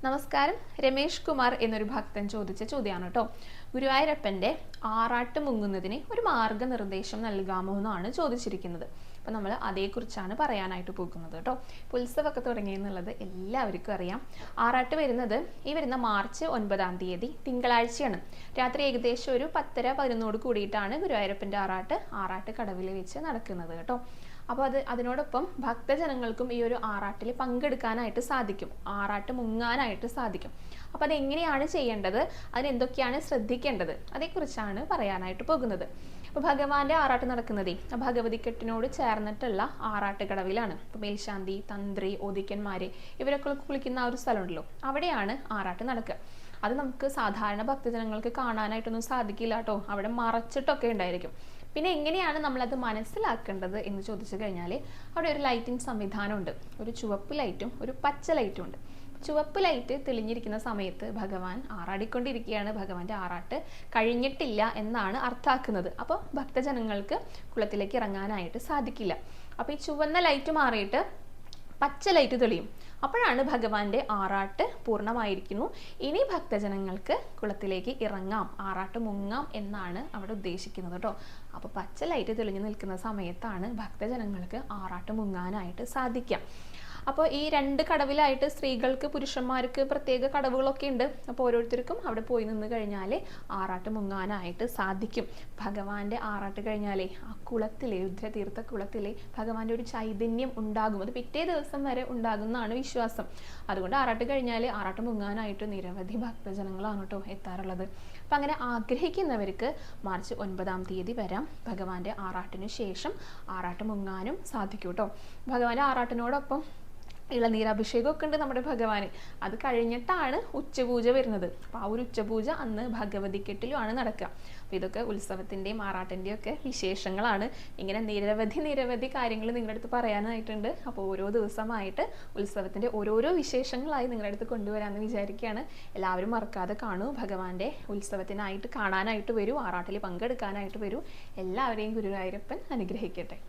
നമസ്കാരം. രമേഷ് കുമാർ എന്നൊരു ഭക്തൻ ചോദിച്ച ചോദ്യമാണ് കേട്ടോ. ഗുരുവായൂരപ്പൻ്റെ ആറാട്ട് മുങ്ങുന്നതിന് ഒരു മാർഗനിർദ്ദേശം നൽകാമോ എന്നാണ് ചോദിച്ചിരിക്കുന്നത്. അപ്പം നമ്മൾ അതേക്കുറിച്ചാണ് പറയാനായിട്ട് പോകുന്നത് കേട്ടോ. ഇപ്പോൾ ഉത്സവമൊക്കെ തുടങ്ങിയെന്നുള്ളത് എല്ലാവർക്കും അറിയാം. ആറാട്ട് വരുന്നത് ഈ വരുന്ന മാർച്ച് 9-ാം തീയതി തിങ്കളാഴ്ചയാണ്. രാത്രി ഏകദേശം ഒരു 10:30-11 കൂടിയിട്ടാണ് ഗുരുവായൂരപ്പൻ്റെ ആറാട്ട് കടവിൽ വെച്ച് നടക്കുന്നത് കേട്ടോ. അപ്പോൾ അതിനോടൊപ്പം ഭക്തജനങ്ങൾക്കും ഈ ഒരു ആറാട്ടിൽ പങ്കെടുക്കാനായിട്ട് സാധിക്കും, ആറാട്ട് മുങ്ങാനായിട്ട് സാധിക്കും. അപ്പോൾ അതെങ്ങനെയാണ് ചെയ്യേണ്ടത്, അതിനെന്തൊക്കെയാണ് ശ്രദ്ധിക്കേണ്ടത്, അതേക്കുറിച്ചാണ് പറയാനായിട്ട് പോകുന്നത്. അപ്പോൾ ഭഗവാന്റെ ആറാട്ട് നടക്കുന്നതേ ഭഗവതിക്കെട്ടിനോട് ചേർന്നിട്ടുള്ള ആറാട്ട് കടവിലാണ്. ഇപ്പോൾ മേൽശാന്തി, തന്ത്രി, ഓദിക്കന്മാർ ഇവരൊക്കെ കുളിക്കുന്ന ആ ഒരു സ്ഥലമുണ്ടല്ലോ, അവിടെയാണ് ആറാട്ട് നടക്കുക. അത് നമുക്ക് സാധാരണ ഭക്തജനങ്ങൾക്ക് കാണാനായിട്ടൊന്നും സാധിക്കില്ല കേട്ടോ. അവിടെ മറച്ചിട്ടൊക്കെ ഉണ്ടായിരിക്കും. പിന്നെ എങ്ങനെയാണ് നമ്മളത് മനസ്സിലാക്കേണ്ടത് എന്ന് ചോദിച്ചു കഴിഞ്ഞാൽ അവിടെ ഒരു ലൈറ്റിംഗ് സംവിധാനമുണ്ട്. ഒരു ചുവപ്പ് ലൈറ്റും ഒരു പച്ച ലൈറ്റും ഉണ്ട്. ചുവപ്പ് ലൈറ്റ് തെളിഞ്ഞിരിക്കുന്ന സമയത്ത് ഭഗവാൻ ആറാടിക്കൊണ്ടിരിക്കുകയാണ്, ഭഗവാന്റെ ആറാട്ട് കഴിഞ്ഞിട്ടില്ല എന്നാണ് അർത്ഥാക്കുന്നത്. അപ്പോൾ ഭക്തജനങ്ങൾക്ക് കുളത്തിലേക്ക് ഇറങ്ങാനായിട്ട് സാധിക്കില്ല. അപ്പോൾ ഈ ചുവന്ന ലൈറ്റ് മാറിയിട്ട് പച്ച ലൈറ്റ് തെളിയും. അപ്പോഴാണ് ഭഗവാന്റെ ആറാട്ട് പൂർണ്ണമായിരിക്കുന്നു, ഇനി ഭക്തജനങ്ങൾക്ക് കുളത്തിലേക്ക് ഇറങ്ങാം, ആറാട്ട് മുങ്ങാം എന്നാണ് അവിടെ ഉദ്ദേശിക്കുന്നത് കേട്ടോ. അപ്പോൾ പച്ച ലൈറ്റ് തെളിഞ്ഞു നിൽക്കുന്ന സമയത്താണ് ഭക്തജനങ്ങൾക്ക് ആറാട്ട് മുങ്ങാനായിട്ട് സാധിക്കാം. അപ്പോൾ ഈ 2 കടവിലായിട്ട് സ്ത്രീകൾക്ക് പുരുഷന്മാർക്ക് പ്രത്യേക കടവുകളൊക്കെ ഉണ്ട്. അപ്പോൾ ഓരോരുത്തർക്കും അവിടെ പോയി നിന്ന് കഴിഞ്ഞാൽ ആറാട്ട് മുങ്ങാനായിട്ട് സാധിക്കും. ഭഗവാന്റെ ആറാട്ട് കഴിഞ്ഞാലേ ആ കുളത്തിലെ രുദ്രതീർത്ഥ കുളത്തിലെ ഭഗവാന്റെ ഒരു ചൈതന്യം ഉണ്ടാകും. അത് പിറ്റേ ദിവസം വരെ ഉണ്ടാകുന്നതാണ് വിശ്വാസം. അതുകൊണ്ട് ആറാട്ട് കഴിഞ്ഞാൽ ആറാട്ട് മുങ്ങാനായിട്ട് നിരവധി ഭക്തജനങ്ങളാണ് കേട്ടോ എത്താറുള്ളത്. അപ്പം അങ്ങനെ ആഗ്രഹിക്കുന്നവർക്ക് മാർച്ച് 9-ാം തീയതി വരാം. ഭഗവാന്റെ ആറാട്ടിന് ശേഷം ആറാട്ട് മുങ്ങാനും സാധിക്കും കേട്ടോ. ഭഗവാന്റെ ആറാട്ടിനോടൊപ്പം ഇളനീരാഭിഷേകമൊക്കെ ഉണ്ട് നമ്മുടെ ഭഗവാന്. അത് കഴിഞ്ഞിട്ടാണ് ഉച്ചപൂജ വരുന്നത്. അപ്പോൾ ആ ഒരു ഉച്ചപൂജ അന്ന് ഭഗവതിക്കെട്ടിലുമാണ് നടക്കുക. അപ്പോൾ ഇതൊക്കെ ഉത്സവത്തിൻ്റെയും ആറാട്ടിൻ്റെയും ഒക്കെ വിശേഷങ്ങളാണ്. ഇങ്ങനെ നിരവധി കാര്യങ്ങൾ നിങ്ങളുടെ അടുത്ത് പറയാനായിട്ടുണ്ട്. അപ്പോൾ ഓരോ ദിവസമായിട്ട് ഉത്സവത്തിൻ്റെ ഓരോരോ വിശേഷങ്ങളായി നിങ്ങളുടെ അടുത്ത് കൊണ്ടുവരാമെന്ന് വിചാരിക്കുകയാണ്. എല്ലാവരും മറക്കാതെ കാണൂ. ഭഗവാന്റെ ഉത്സവത്തിനായിട്ട് കാണാനായിട്ട് വരൂ, ആറാട്ടിൽ പങ്കെടുക്കാനായിട്ട് വരൂ. എല്ലാവരെയും ഗുരുവായൂരപ്പൻ അനുഗ്രഹിക്കട്ടെ.